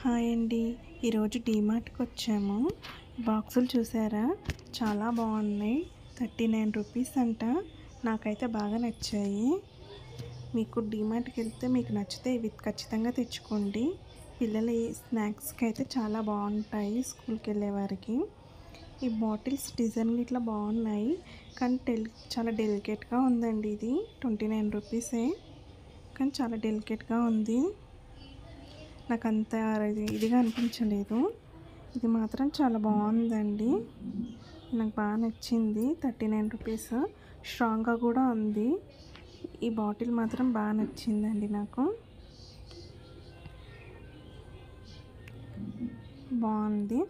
Hi అండి. ఈరోజు డీమార్ట్కి వచ్చాము. బాక్సులు చూసారా, చాలా బాగున్నాయి. 39 రూపీస్ అంట. నాకైతే బాగా నచ్చాయి. మీకు డీమార్ట్కి వెళ్తే మీకు నచ్చితే ఇవి ఖచ్చితంగా తెచ్చుకోండి. పిల్లల స్నాక్స్కి అయితే చాలా బాగుంటాయి స్కూల్కి వెళ్ళే వారికి. ఈ బాటిల్స్ డిజైన్లు ఇట్లా బాగున్నాయి, కానీ చాలా డెలికేట్గా ఉందండి. ఇది 29 రూపీసే, కానీ చాలా డెలికేట్గా ఉంది. నాకు అంత ఇదిగా అనిపించలేదు. ఇది మాత్రం చాలా బాగుందండి, నాకు బాగా నచ్చింది. 39 రూపీస్, స్ట్రాంగ్గా కూడా ఉంది. ఈ బాటిల్ మాత్రం బాగా నచ్చిందండి నాకు, బాగుంది.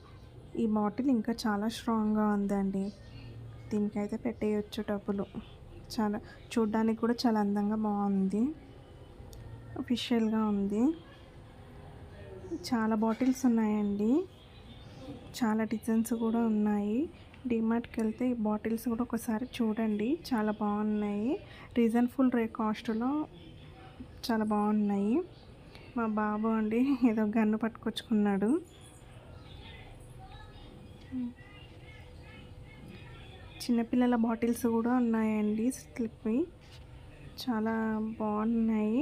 ఈ బాటిల్ ఇంకా చాలా స్ట్రాంగ్గా ఉందండి. దీనికైతే పెట్టేయచ్చు డబ్బులు. చాలా చూడ్డానికి కూడా చాలా అందంగా బాగుంది, అఫీషియల్గా ఉంది. చాలా బాటిల్స్ ఉన్నాయండి, చాలా డిజైన్స్ కూడా ఉన్నాయి. డీమార్ట్కి వెళ్తే ఈ బాటిల్స్ కూడా ఒకసారి చూడండి, చాలా బాగున్నాయి. రీజనబుల్ కాస్ట్లో చాలా బాగున్నాయి. మా బాబు అండి ఏదో గన్ను పట్టుకొచ్చుకున్నాడు. చిన్నపిల్లల బాటిల్స్ కూడా ఉన్నాయండి, స్లిప్వి, చాలా బాగున్నాయి.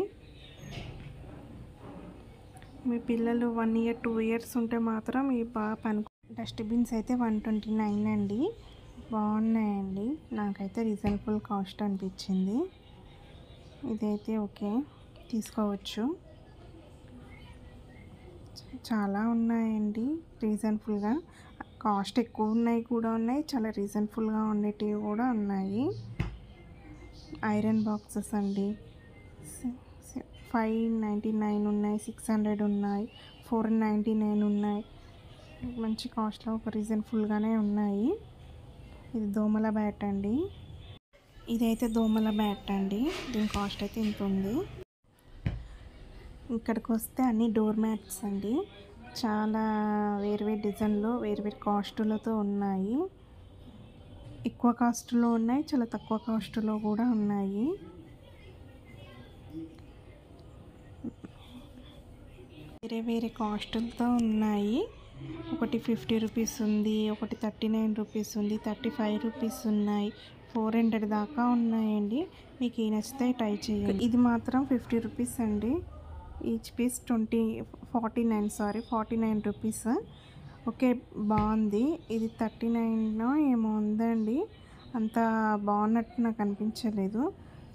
మీ పిల్లలు 1 year 2 years ఉంటే మాత్రం ఈ బాగా డస్ట్బిన్స్ అయితే 129 అండి, బాగున్నాయండి. నాకైతే రీజనబుల్ కాస్ట్ అనిపించింది. ఇదైతే ఓకే, తీసుకోవచ్చు. చాలా ఉన్నాయండి రీజనబుల్గా, కాస్ట్ ఎక్కువ ఉన్నాయి కూడా ఉన్నాయి, చాలా రీజనబుల్గా ఉండేటివి కూడా ఉన్నాయి. ఐరన్ బాక్సెస్ అండి, 599 ఉన్నాయి, 600 ఉన్నాయి, 499 ఉన్నాయి. మంచి కాస్ట్లో ఒక రీజనబుల్గానే ఉన్నాయి. ఇది దోమల బ్యాట్ అండి, ఇదైతే దోమల బ్యాట్ అండి. దీని కాస్ట్ అయితే ఇంత ఉంది. ఇక్కడికి వస్తే అన్ని డోర్ మ్యాట్స్ అండి, చాలా వేరు డిజైన్లో వేరు కాస్టులతో ఉన్నాయి. ఎక్కువ కాస్ట్లో ఉన్నాయి, చాలా తక్కువ కాస్ట్లో కూడా ఉన్నాయి. వేరే కాస్టులతో ఉన్నాయి. ఒకటి 50 రూపీస్ ఉంది, ఒకటి 39 రూపీస్ ఉంది, 35 రూపీస్ ఉన్నాయి, 400 దాకా ఉన్నాయండి. మీకు ఏ నచ్చితే ట్రై చేయండి. ఇది మాత్రం 50 రూపీస్ అండి. Each piece 49 rupees. ఓకే, బాగుంది. ఇది 39 ఏమో ఉందండి, అంత బాగున్నట్టు నాకు అనిపించలేదు.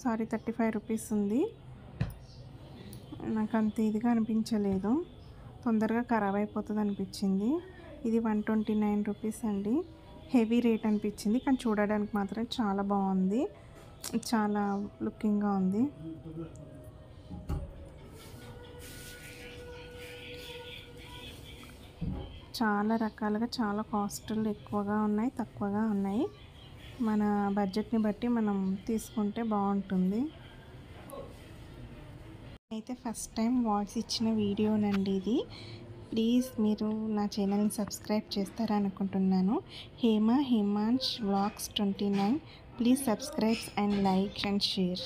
35 రూపీస్ ఉంది. నాకు అంత ఇదిగా అనిపించలేదు, తొందరగా ఖరాబ్ అయిపోతుంది అనిపించింది. ఇది 129 రూపీస్ అండి. హెవీ రేట్ అనిపించింది, కానీ చూడడానికి మాత్రం చాలా బాగుంది, చాలా లుకింగ్గా ఉంది. చాలా రకాలుగా చాలా కాస్టులు ఎక్కువగా ఉన్నాయి, తక్కువగా ఉన్నాయి. మన బడ్జెట్ని బట్టి మనం తీసుకుంటే బాగుంటుంది. అయితే ఫస్ట్ టైం వాయిస్ ఇచ్చిన వీడియోనండి ఇది. ప్లీజ్ మీరు నా ఛానల్ని సబ్స్క్రైబ్ చేస్తారనుకుంటున్నాను. Himansh vlogs 29. Please subscribe and like and share.